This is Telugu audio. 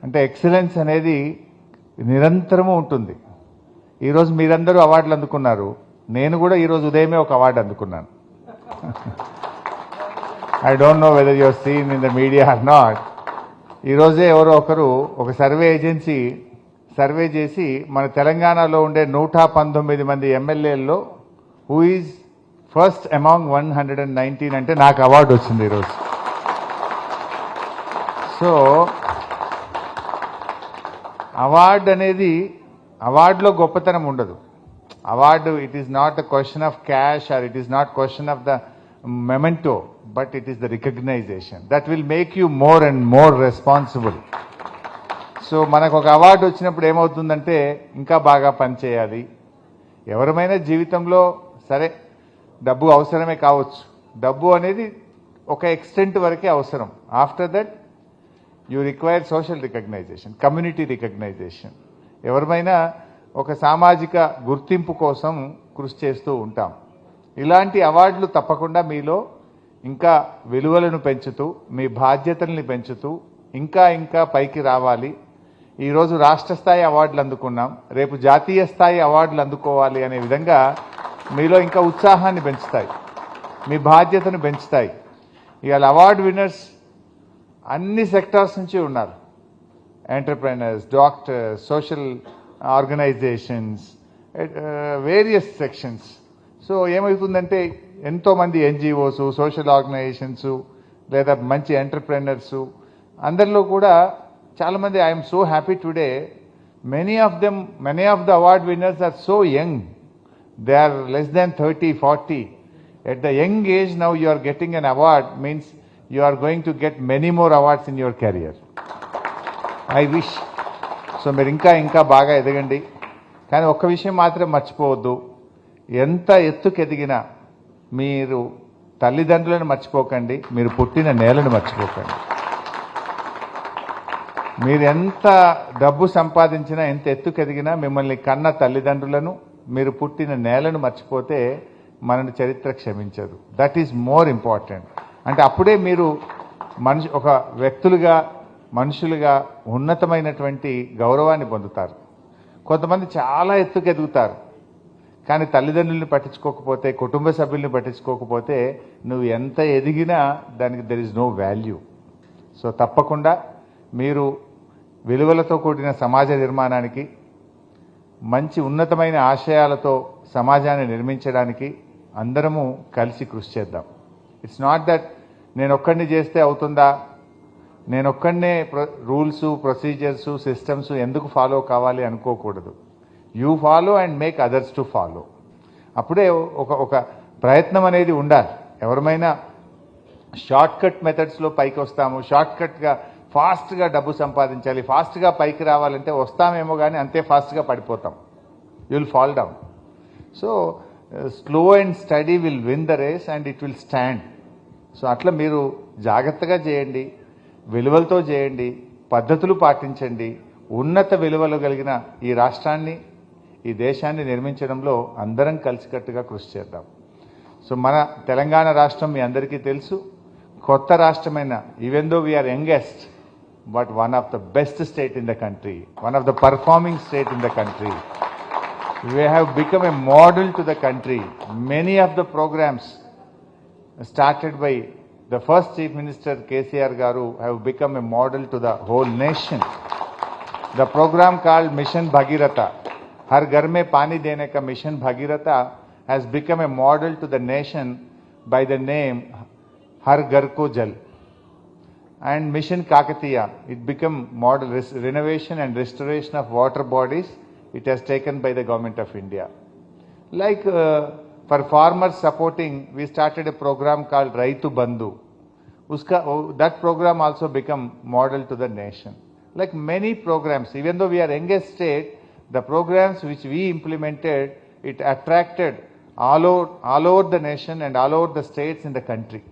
అంటే ఎక్సలెన్స్ అనేది నిరంతరము ఉంటుంది. ఈరోజు మీరందరూ అవార్డులు అందుకున్నారు, నేను కూడా ఈరోజు ఉదయమే ఒక అవార్డు అందుకున్నాను. I don't know whether you're seen in the media or not. ఈరోజే ఎవరో ఒకరు ఒక సర్వే ఏజెన్సీ సర్వే చేసి మన తెలంగాణలో ఉండే 119 మంది ఎమ్మెల్యేల్లో హూ ఈజ్ ఫస్ట్ అమాంగ్ 119 అంటే నాకు అవార్డు వచ్చింది ఈరోజు. సో అవార్డు అనేది, అవార్డులో గొప్పతనం ఉండదు. Award it is not a question of cash or it is not question of the memento, but it is the recognition that will make you more and more responsible. So మనకు ఒక అవార్డు వచ్చినప్పుడు ఏమవుతుందంటే ఇంకా బాగా పనిచేయాలి. ఎవరమైనా జీవితంలో సరే డబ్బు అవసరమే కావచ్చు, డబ్బు అనేది ఒక ఎక్స్టెంట్ వరకే అవసరం. After that you require social recognition, community recognition. ఎవరిమైనా ఒక సామాజిక గుర్తింపు కోసం కృషి చేస్తూ ఉంటాం. ఇలాంటి అవార్డులు తప్పకుండా మీలో ఇంకా విలువలను పెంచుతూ, మీ బాధ్యతల్ని పెంచుతూ ఇంకా ఇంకా పైకి రావాలి. ఈరోజు రాష్ట్ర స్థాయి అవార్డులు అందుకున్నాం, రేపు జాతీయ స్థాయి అవార్డులు అందుకోవాలి అనే విధంగా మీలో ఇంకా ఉత్సాహాన్ని పెంచుతాయి, మీ బాధ్యతను పెంచుతాయి. ఇవాళ అవార్డు విన్నర్స్ అన్ని సెక్టార్స్ నుంచి ఉన్నారు. Entrepreneurs, doctors, social organizations, various sections. So ఏమవుతుందంటే ఎంతోమంది ఎన్జిఓస్, సోషల్ ఆర్గనైజేషన్స్ లేదా మంచి ఎంటర్ప్రెనర్స్ అందరిలో కూడా చాలామంది I'm so happy today many of the award winners are so young. They are less than 30-40. At the young age now you are getting an award means you are going to get many more awards in your career. I wish. So మీరు ఇంకా ఇంకా బాగా ఎదగండి. కానీ ఒక్క విషయం మాత్రం మర్చిపోవద్దు, ఎంత ఎత్తుకు ఎదిగినా మీరు తల్లిదండ్రులను మర్చిపోకండి, మీరు పుట్టిన నేలను మర్చిపోకండి. మీరు ఎంత డబ్బు సంపాదించినా, ఎంత ఎత్తుకు ఎదిగినా మిమ్మల్ని కన్న తల్లిదండ్రులను, మీరు పుట్టిన నేలను మర్చిపోతే మనని చరిత్ర క్షమించదు. That is more important. అంటే అప్పుడే మీరు ఒక వ్యక్తులుగా, మనుషులుగా ఉన్నతమైనటువంటి గౌరవాన్ని పొందుతారు. కొంతమంది చాలా ఎత్తుకు ఎదుగుతారు, కానీ తల్లిదండ్రుల్ని పట్టించుకోకపోతే, కుటుంబ సభ్యుల్ని పట్టించుకోకపోతే నువ్వు ఎంత ఎదిగినా దానికి there is no value. So తప్పకుండా మీరు విలువలతో కూడిన సమాజ నిర్మాణానికి, మంచి ఉన్నతమైన ఆశయాలతో సమాజాన్ని నిర్మించడానికి అందరము కలిసి కృషి చేద్దాం. ఇట్స్ నాట్ దట్ నేను ఒక్కడిని చేస్తే అవుతుందా, నేను ఒక్కడనే రూల్స్, ప్రొసీజర్స్, సిస్టమ్స్ ఎందుకు ఫాలో కావాలి అనుకోకూడదు. You follow and make others to follow. అప్పుడే ఒక ప్రయత్నం అనేది ఉండాలి. ఎవరమైనా షార్ట్ కట్ మెథడ్స్లో పైకి వస్తాము, షార్ట్ కట్గా ఫాస్ట్గా డబ్బు సంపాదించాలి, ఫాస్ట్గా పైకి రావాలంటే వస్తామేమో కానీ అంతే ఫాస్ట్గా పడిపోతాం. You will fall down. So slow and steady will win the race and it will stand. So అట్లా మీరు జాగ్రత్తగా చేయండి, విలువలతో చేయండి, పద్ధతులు పాటించండి. ఉన్నత విలువలు కలిగిన ఈ రాష్ట్రాన్ని, ఈ దేశాన్ని నిర్మించడంలో అందరం కలిసికట్టుగా కృషి చేద్దాం. సో మన తెలంగాణ రాష్ట్రం మీ అందరికీ తెలుసు, కొత్త రాష్ట్రమైన, even though we are youngest but one of the best state in the country, one of the performing state in the country. We have become a model to the country. Many of the programs started by the first Chief Minister KCR Garu have become a model to the whole nation. The program called Mission Bhagirath, Har Ghar Mein Pani Dene Ka Mission Bhagirath, has become a model to the nation by the name Har Ghar Ko Jal. And Mission Kakatiya, it became model renovation and restoration of water bodies. It has taken by the Government of India. Like for farmers supporting, we started a program called Raitu Bandhu. That program also become model to the nation. Like many programs, even though we are youngest state, the programs which we implemented, it attracted all over the nation and all over the states in the country.